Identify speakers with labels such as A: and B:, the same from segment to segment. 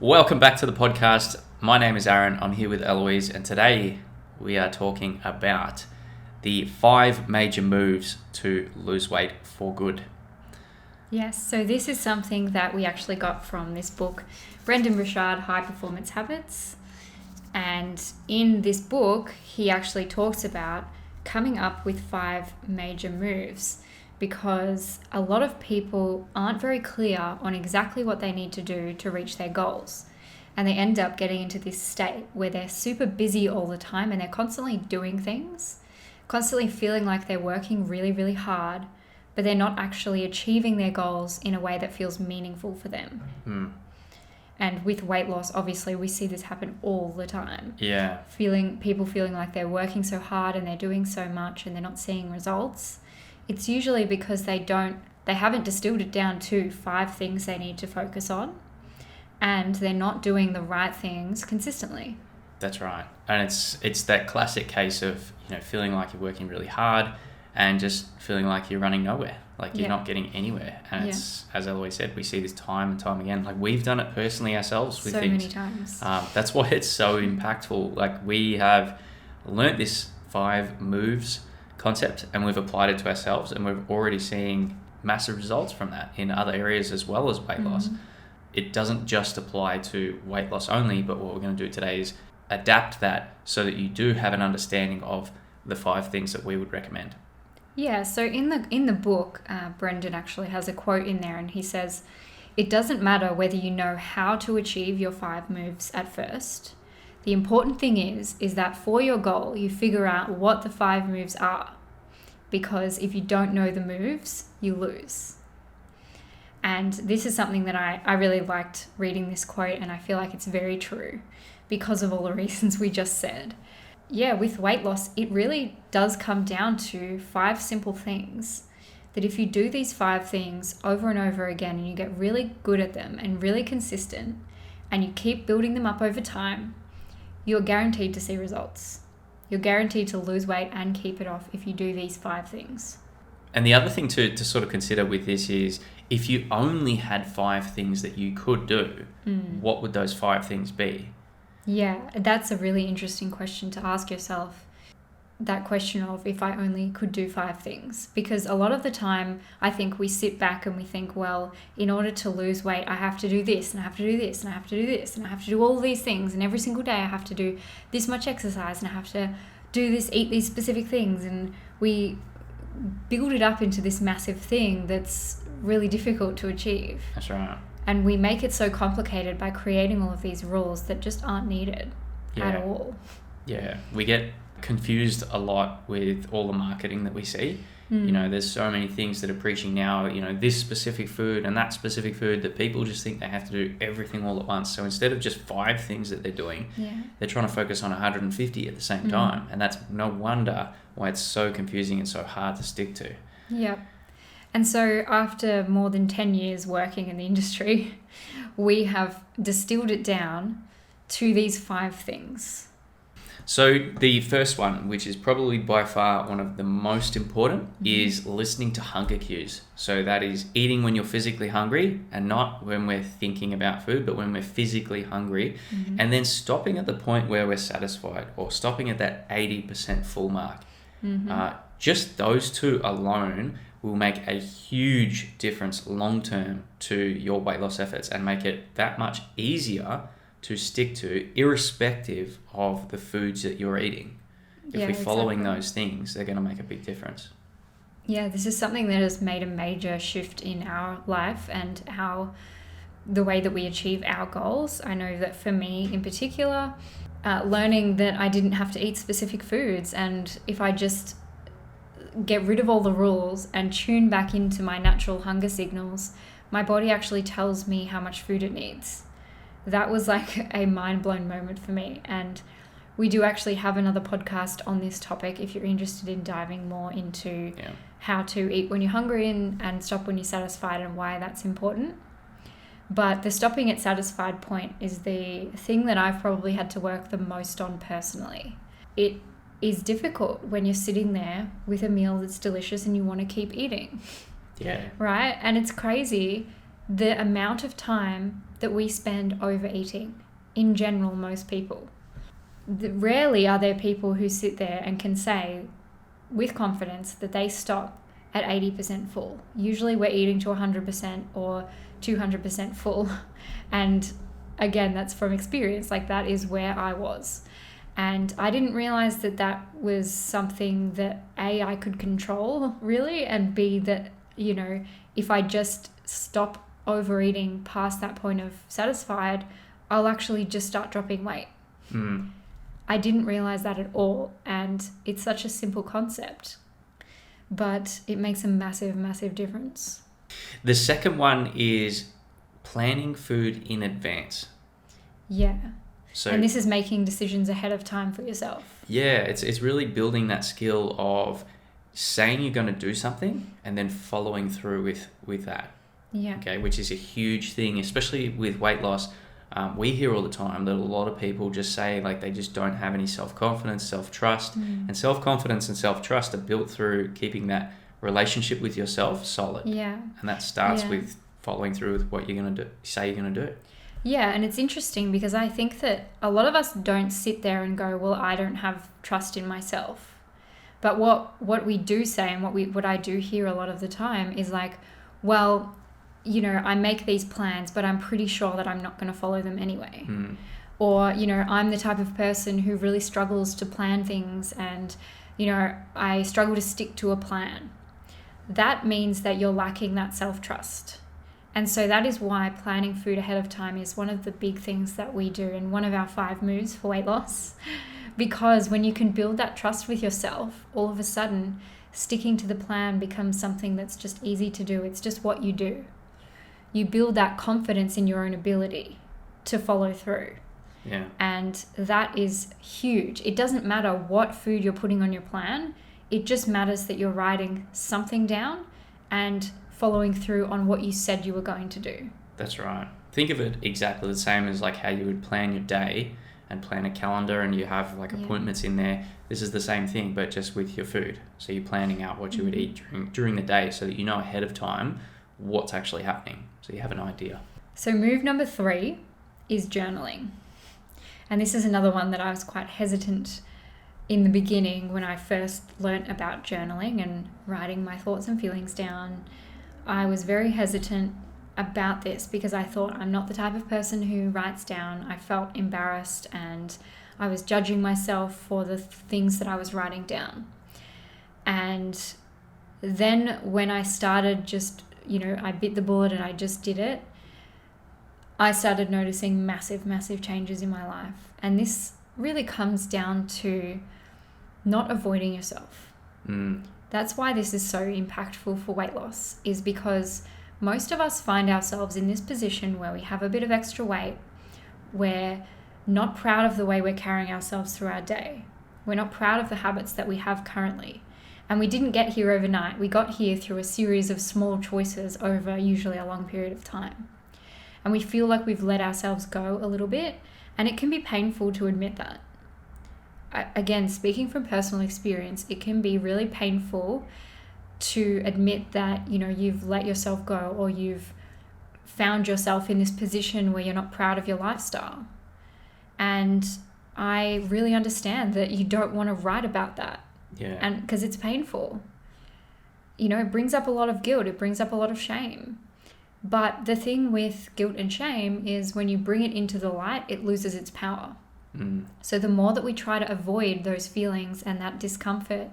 A: Welcome back to the podcast. My name is Aaron. I'm here with Eloise, and today we are talking about the 5 major moves to lose weight for good.
B: Yes, so this is something that we actually got from this book, Brendon Burchard, High Performance Habits. And in this book, he actually talks about coming up with 5 major moves because a lot of people aren't very clear on exactly what they need to do to reach their goals. And they end up getting into this state where they're super busy all the time and they're constantly doing things, constantly feeling like they're working really, really hard, but they're not actually achieving their goals in a way that feels meaningful for them. And with weight loss, obviously, we see this happen all the time.
A: Yeah.
B: People feeling like they're working so hard and they're doing so much and they're not seeing results. It's usually because they haven't distilled it down to 5 things they need to focus on, and they're not doing the right things consistently.
A: That's right. And it's that classic case of, feeling like you're working really hard and just feeling like you're running nowhere, like you're not getting anywhere. And it's, as Eloise said, we see this time and time again. Like, we've done it personally ourselves with things.
B: So many times.
A: That's why it's so impactful. Like, we have learnt this 5 moves concept and we've applied it to ourselves, and we're already seeing massive results from that in other areas as well as weight loss. It doesn't just apply to weight loss only, but what we're going to do today is adapt that so that you do have an understanding of the 5 things that we would recommend.
B: Yeah, so in the book, Brendon actually has a quote in there, and he says, "It doesn't matter whether you know how to achieve your 5 moves at first. The important thing is that for your goal, you figure out what the 5 moves are. Because if you don't know the moves, you lose." And this is something that I really liked reading this quote, and I feel like it's very true because of all the reasons we just said. Yeah, with weight loss, it really does come down to 5 simple things that if you do these 5 things over and over again and you get really good at them and really consistent and you keep building them up over time, you're guaranteed to see results. You're guaranteed to lose weight and keep it off if you do these 5 things.
A: And the other thing to sort of consider with this is, if you only had 5 things that you could do, what would those 5 things be?
B: Yeah, that's a really interesting question to ask yourself. That question of, if I only could do 5 things. Because a lot of the time, I think we sit back and we think, well, in order to lose weight, I have to do this, and I have to do this, and I have to do this, and I have to do all these things, and every single day I have to do this much exercise, and I have to do this, eat these specific things, and we build it up into this massive thing that's really difficult to achieve.
A: That's right.
B: And we make it so complicated by creating all of these rules that just aren't needed at all.
A: Yeah, we get confused a lot with all the marketing that we see. There's so many things that are preaching now, this specific food and that specific food, that people just think they have to do everything all at once. So instead of just 5 things that they're doing, they're trying to focus on 150 at the same time. And that's no wonder why it's so confusing and so hard to stick to.
B: Yep. And so after more than 10 years working in the industry, we have distilled it down to these 5 things.
A: So the first one, which is probably by far one of the most important, is listening to hunger cues. So that is eating when you're physically hungry, and not when we're thinking about food, but when we're physically hungry, and then stopping at the point where we're satisfied, or stopping at that 80% full mark. Just those 2 alone will make a huge difference long term to your weight loss efforts and make it that much easier to stick to, irrespective of the foods that you're eating. If we're following those things, they're going to make a big difference.
B: Yeah, this is something that has made a major shift in our life and the way that we achieve our goals. I know that for me in particular, learning that I didn't have to eat specific foods, and if I just get rid of all the rules and tune back into my natural hunger signals, my body actually tells me how much food it needs. That was like a mind-blown moment for me. And we do actually have another podcast on this topic if you're interested in diving more into how to eat when you're hungry and stop when you're satisfied, and why that's important. But the stopping at satisfied point is the thing that I've probably had to work the most on personally. It is difficult when you're sitting there with a meal that's delicious and you want to keep eating.
A: Yeah.
B: Right? And it's crazy the amount of time that we spend overeating in general, most people. Rarely are there people who sit there and can say with confidence that they stop at 80% full. Usually we're eating to 100% or 200% full. And again, that's from experience. Like, that is where I was. And I didn't realize that that was something that A, I could control really, and B, that, you know, if I just stop overeating past that point of satisfied, I'll actually just start dropping weight. I didn't realize that at all. And it's such a simple concept, but it makes a massive, massive difference.
A: The second one is planning food in advance.
B: Yeah.
A: So,
B: and this is making decisions ahead of time for yourself.
A: Yeah, it's really building that skill of saying you're going to do something and then following through with that.
B: Yeah.
A: Okay, which is a huge thing, especially with weight loss. We hear all the time that a lot of people just say like they just don't have any self-confidence, self-trust. And self-confidence and self-trust are built through keeping that relationship with yourself solid.
B: Yeah.
A: And that starts with following through with what you're going to do, say you're going to do.
B: Yeah, and it's interesting because I think that a lot of us don't sit there and go, well, I don't have trust in myself. But what we do say, and what I do hear a lot of the time is like, well, you know, I make these plans, but I'm pretty sure that I'm not going to follow them anyway. Or, you know, I'm the type of person who really struggles to plan things, and, you know, I struggle to stick to a plan. That means that you're lacking that self-trust. And so that is why planning food ahead of time is one of the big things that we do, and one of our 5 moves for weight loss. Because when you can build that trust with yourself, all of a sudden sticking to the plan becomes something that's just easy to do. It's just what you do. You build that confidence in your own ability to follow through.
A: Yeah.
B: And that is huge. It doesn't matter what food you're putting on your plan. It just matters that you're writing something down and following through on what you said you were going to do.
A: That's right. Think of it exactly the same as like how you would plan your day and plan a calendar, and you have like appointments in there. This is the same thing, but just with your food. So you're planning out what you would eat during the day so that you know ahead of time what's actually happening. So you have an idea.
B: So move number 3 is journaling. And this is another one that I was quite hesitant in the beginning when I first learnt about journaling and writing my thoughts and feelings down. I was very hesitant about this because I thought I'm not the type of person who writes down. I felt embarrassed and I was judging myself for the things that I was writing down. And then when I started just, you know, I bit the bullet and I just did it, I started noticing massive, massive changes in my life. And this really comes down to not avoiding yourself. That's why this is so impactful for weight loss, is because most of us find ourselves in this position where we have a bit of extra weight. We're not proud of the way we're carrying ourselves through our day. We're not proud of the habits that we have currently. And we didn't get here overnight. We got here through a series of small choices over usually a long period of time. And we feel like we've let ourselves go a little bit, and it can be painful to admit that. Again, speaking from personal experience, it can be really painful to admit that, you know, you've let yourself go, or you've found yourself in this position where you're not proud of your lifestyle. And I really understand that you don't want to write about that.
A: Yeah.
B: And because it's painful. You know, it brings up a lot of guilt. It brings up a lot of shame. But the thing with guilt and shame is when you bring it into the light, it loses its power. So the more that we try to avoid those feelings and that discomfort,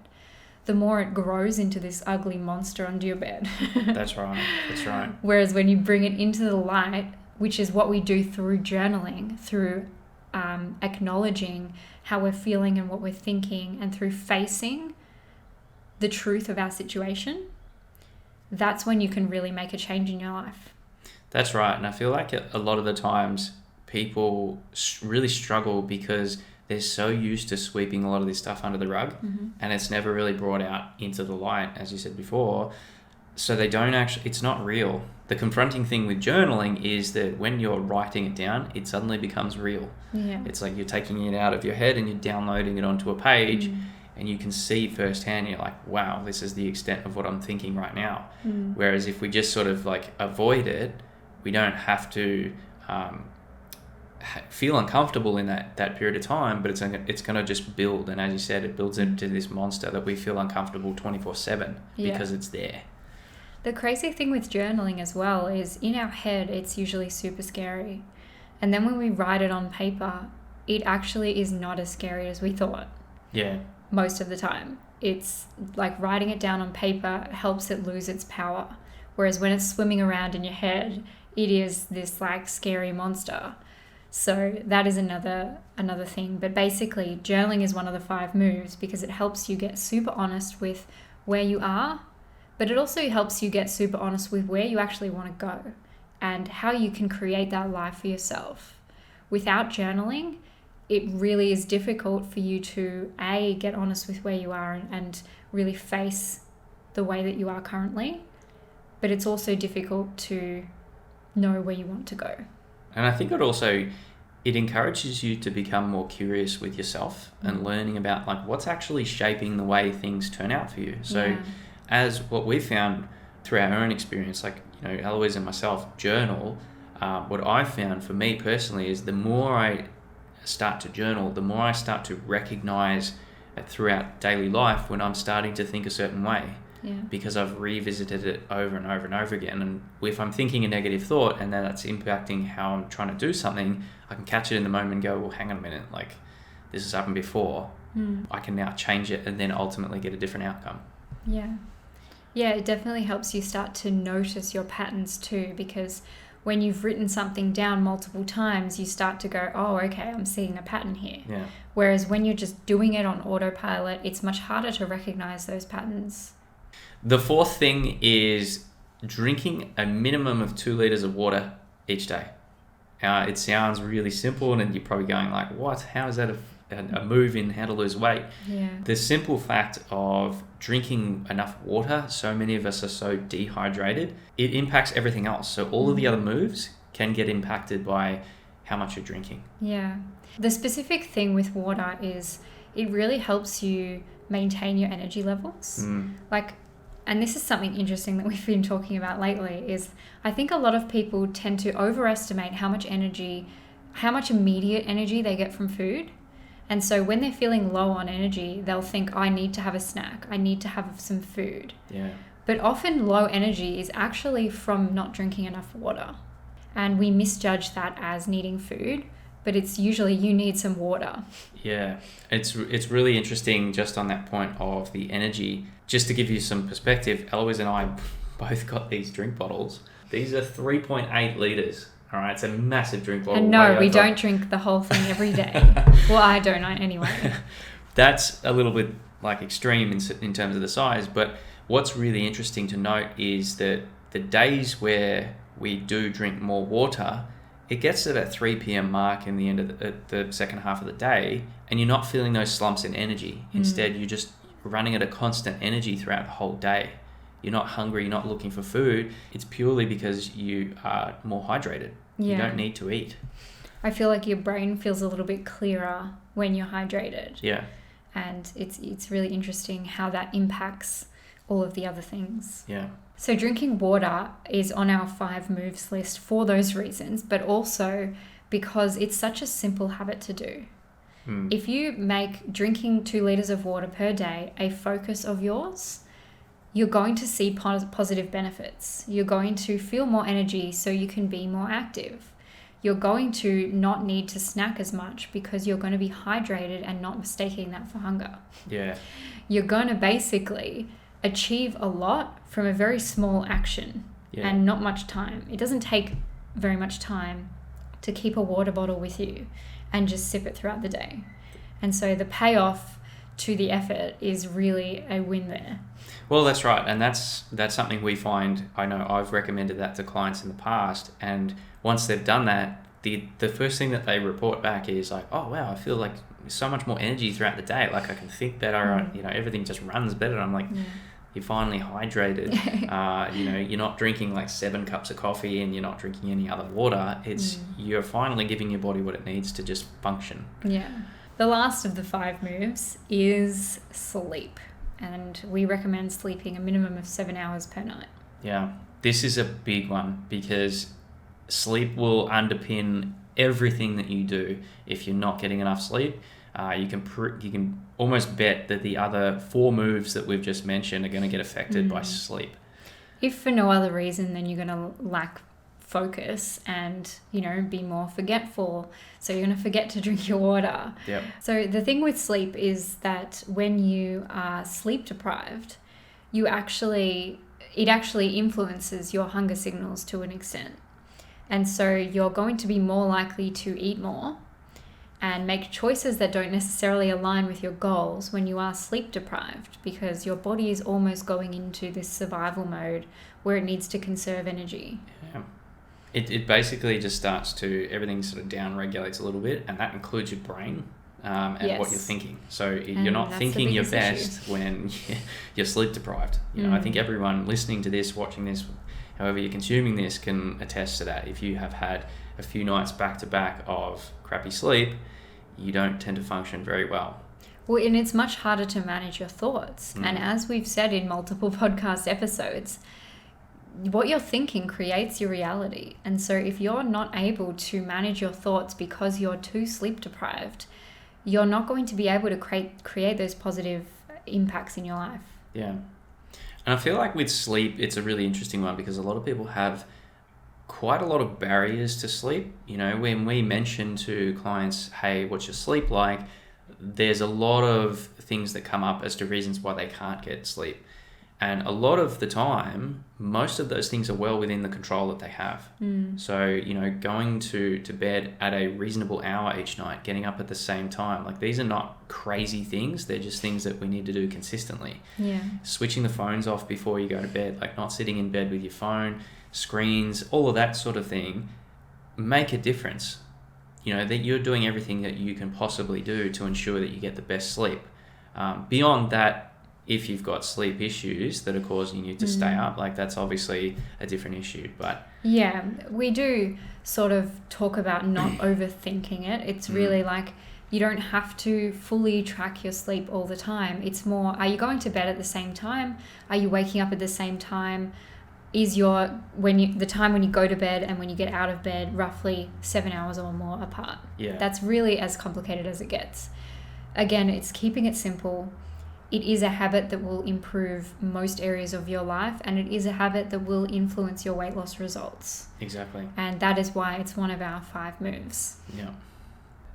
B: the more it grows into this ugly monster under your bed.
A: That's right. That's right.
B: Whereas when you bring it into the light, which is what we do through journaling, through acknowledging how we're feeling and what we're thinking, and through facing the truth of our situation, that's when you can really make a change in your life.
A: That's right. And I feel like a lot of the times people really struggle because they're so used to sweeping a lot of this stuff under the rug, and it's never really brought out into the light, as you said before. So they don't actually, it's not real. The confronting thing with journaling is that when you're writing it down, it suddenly becomes real.
B: Yeah.
A: It's like you're taking it out of your head and you're downloading it onto a page, and you can see firsthand, you're like, wow, this is the extent of what I'm thinking right now. Whereas if we just sort of like avoid it, we don't have to feel uncomfortable in that period of time, but it's going to just build. And as you said, it builds into this monster that we feel uncomfortable 24/7 because it's there.
B: The crazy thing with journaling as well is in our head, it's usually super scary. And then when we write it on paper, it actually is not as scary as we thought.
A: Yeah.
B: Most of the time. It's like writing it down on paper helps it lose its power. Whereas when it's swimming around in your head, it is this like scary monster. So that is another thing. But basically, journaling is one of the 5 moves because it helps you get super honest with where you are, but it also helps you get super honest with where you actually want to go and how you can create that life for yourself. Without journaling, it really is difficult for you to, A, get honest with where you are and really face the way that you are currently, but it's also difficult to know where you want to go.
A: And I think it encourages you to become more curious with yourself and learning about like what's actually shaping the way things turn out for you. So as what we've found through our own experience, like, you know, Eloise and myself journal, what I've found for me personally is the more I start to journal, the more I start to recognize throughout daily life when I'm starting to think a certain way. Because I've revisited it over and over and over again. And if I'm thinking a negative thought and then that's impacting how I'm trying to do something, I can catch it in the moment and go, well, hang on a minute, like this has happened before. I can now change it and then ultimately get a different outcome.
B: Yeah, it definitely helps you start to notice your patterns too, because when you've written something down multiple times, you start to go, oh, okay, I'm seeing a pattern here. Whereas when you're just doing it on autopilot, it's much harder to recognize those patterns.
A: The 4th thing is drinking a minimum of 2 liters of water each day. It sounds really simple, and you're probably going like, what? How is that a move in how to lose weight? The simple fact of drinking enough water, so many of us are so dehydrated, it impacts everything else. So all of the other moves can get impacted by how much you're drinking. The
B: specific thing with water is it really helps you maintain your energy levels. And this is something interesting that we've been talking about lately, is I think a lot of people tend to overestimate how much immediate energy they get from food. And so when they're feeling low on energy, they'll think, I need to have a snack. I need to have some food. But often low energy is actually from not drinking enough water. And we misjudge that as needing food, but it's usually you need some water.
A: It's really interesting just on that point of the energy. Just to give you some perspective, Eloise and I both got these drink bottles. These are 3.8 litres. All right, it's a massive drink bottle.
B: And no, we don't drink the whole thing every day. Well, I don't anyway.
A: That's a little bit like extreme in terms of the size. But what's really interesting to note is that the days where we do drink more water, it gets to that 3 p.m. mark in the end of the second half of the day, and you're not feeling those slumps in energy. Instead, you're just running at a constant energy throughout the whole day. You're not hungry, you're not looking for food. It's purely because you are more hydrated. You don't need to eat.
B: I feel like your brain feels a little bit clearer when you're hydrated. And it's really interesting how that impacts all of the other things. So drinking water is on our 5 moves list for those reasons, but also because it's such a simple habit to do. If you make drinking 2 liters of water per day a focus of yours, you're going to see positive benefits. You're going to feel more energy so you can be more active. You're going to not need to snack as much because you're going to be hydrated and not mistaking that for hunger. You're going to basically achieve a lot from a very small action and not much time. It doesn't take very much time to keep a water bottle with you and just sip it throughout the day. And so the payoff to the effort is really a win there.
A: Well, that's right. And that's something we find. I know I've recommended that to clients in the past. And once they've done that, the first thing that they report back is like, oh, wow, I feel like so much more energy throughout the day. Like I can think better. Everything just runs better. I'm like, you're finally hydrated. You're not drinking like 7 cups of coffee and you're not drinking any other water. You're finally giving your body what it needs to just function.
B: The last of the 5 moves is sleep. And we recommend sleeping a minimum of 7 hours per night.
A: This is a big one because sleep will underpin everything that you do. If you're not getting enough sleep, you can almost bet that the other 4 moves that we've just mentioned are going to get affected by sleep.
B: If for no other reason, then you're going to lack focus and, be more forgetful. So you're going to forget to drink your water.
A: Yep.
B: So the thing with sleep is that when you are sleep deprived, it actually influences your hunger signals to an extent. And so you're going to be more likely to eat more and make choices that don't necessarily align with your goals when you are sleep deprived, because your body is almost going into this survival mode where it needs to conserve energy.
A: Yeah. It basically just starts to, everything sort of down regulates a little bit, and that includes your brain and
B: Yes.
A: what you're thinking. So you're
B: And
A: not
B: that's
A: thinking
B: the
A: your
B: biggest
A: best when you're sleep deprived. I think everyone listening to this, watching this, however you're consuming this, can attest to that. If you have had a few nights back to back of crappy sleep, you don't tend to function very well.
B: Well, and it's much harder to manage your thoughts. And as we've said in multiple podcast episodes, what you're thinking creates your reality. And so if you're not able to manage your thoughts because you're too sleep deprived, you're not going to be able to create those positive impacts in your life.
A: Yeah. And I feel like with sleep, it's a really interesting one because a lot of people have quite a lot of barriers to sleep. When we mention to clients, hey, what's your sleep like? There's a lot of things that come up as to reasons why they can't get sleep. And a lot of the time, most of those things are well within the control that they have. So, going to bed at a reasonable hour each night, getting up at the same time, like these are not crazy things. They're just things that we need to do consistently.
B: Yeah.
A: Switching the phones off before you go to bed, like not sitting in bed with your phone, screens, all of that sort of thing, make a difference. That you're doing everything that you can possibly do to ensure that you get the best sleep. Beyond that, if you've got sleep issues that are causing you to stay up, like that's obviously a different issue. But
B: yeah, we do sort of talk about not overthinking it. It's really like you don't have to fully track your sleep all the time. It's more, are you going to bed at the same time? Are you waking up at the same time? Is the time when you go to bed and when you get out of bed roughly 7 hours or more apart?
A: Yeah.
B: That's really as complicated as it gets. Again, it's keeping it simple. It is a habit that will improve most areas of your life, and it is a habit that will influence your weight loss results.
A: Exactly.
B: And that is why it's one of our 5 moves.
A: Yeah.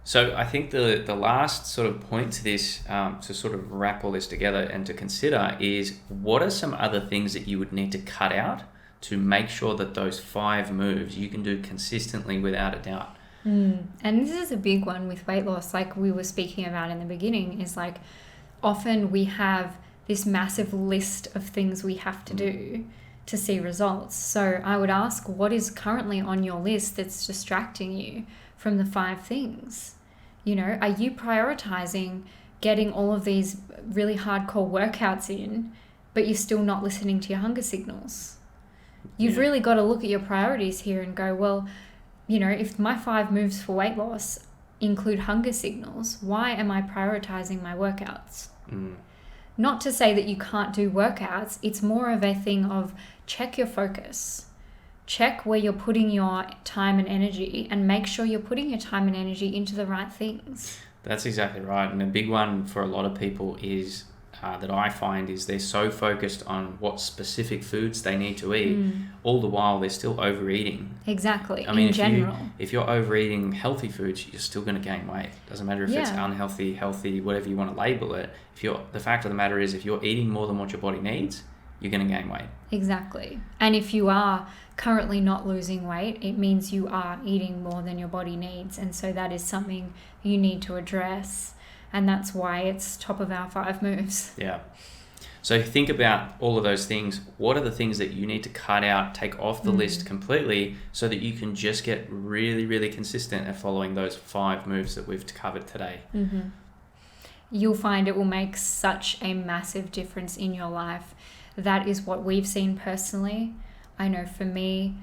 A: So I think the last sort of point to this, to sort of wrap all this together and to consider, is what are some other things that you would need to cut out to make sure that those 5 moves you can do consistently without a doubt.
B: And this is a big one with weight loss, like we were speaking about in the beginning, is like often we have this massive list of things we have to do to see results. So I would ask, what is currently on your list that's distracting you from the 5 things? Are you prioritizing getting all of these really hardcore workouts in, but you're still not listening to your hunger signals? You've really got to look at your priorities here and go, well, if my 5 moves for weight loss include hunger signals, why am I prioritizing my workouts? Not to say that you can't do workouts. It's more of a thing of check your focus. Check where you're putting your time and energy, and make sure you're putting your time and energy into the right things.
A: That's exactly right. And a big one for a lot of people is that I find is they're so focused on what specific foods they need to eat, all the while they're still overeating.
B: Exactly.
A: I mean,
B: in general.
A: if you're overeating healthy foods, you're still going to gain weight. Doesn't matter if it's unhealthy, healthy, whatever you want to label it. The fact of the matter is, if you're eating more than what your body needs, you're going to gain weight.
B: Exactly. And if you are currently not losing weight, it means you are eating more than your body needs. And so that is something you need to address. And that's why it's top of our 5 moves.
A: Yeah. So think about all of those things. What are the things that you need to cut out, take off the list completely, so that you can just get really, really consistent at following those 5 moves that we've covered today?
B: You'll find it will make such a massive difference in your life. That is what we've seen personally. I know for me,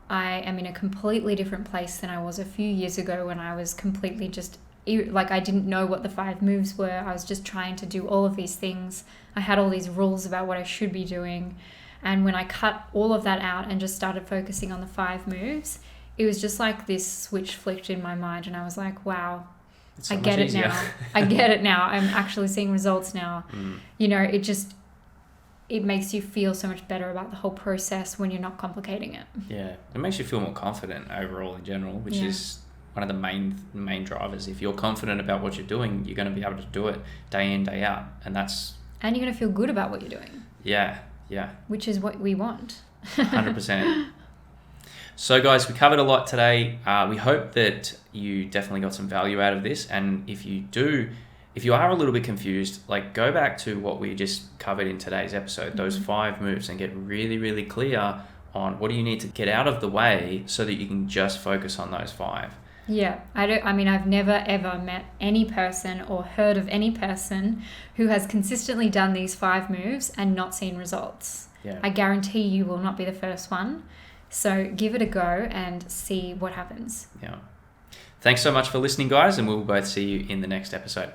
B: I am in a completely different place than I was a few years ago when I was completely just like I didn't know what the 5 moves were. I was just trying to do all of these things. I had all these rules about what I should be doing. And when I cut all of that out and just started focusing on the 5 moves, it was just like this switch flicked in my mind, and I was like, wow,
A: It's so
B: I
A: much
B: get it
A: easier.
B: now. I get it now. I'm actually seeing results now. You know, it makes you feel so much better about the whole process when you're not complicating it.
A: Yeah, it makes you feel more confident overall in general, which is one of the main drivers. If you're confident about what you're doing, you're going to be able to do it day in, day out, and
B: you're going to feel good about what you're doing.
A: Yeah,
B: which is what we want.
A: 100%. So guys, we covered a lot today. We hope that you definitely got some value out of this, and if you are a little bit confused, like, go back to what we just covered in today's episode, those 5 moves, and get really, really clear on what do you need to get out of the way so that you can just focus on those 5.
B: Yeah, I've never ever met any person or heard of any person who has consistently done these 5 moves and not seen results.
A: Yeah.
B: I guarantee you will not be the first one. So give it a go and see what happens.
A: Yeah. Thanks so much for listening, guys, and we'll both see you in the next episode.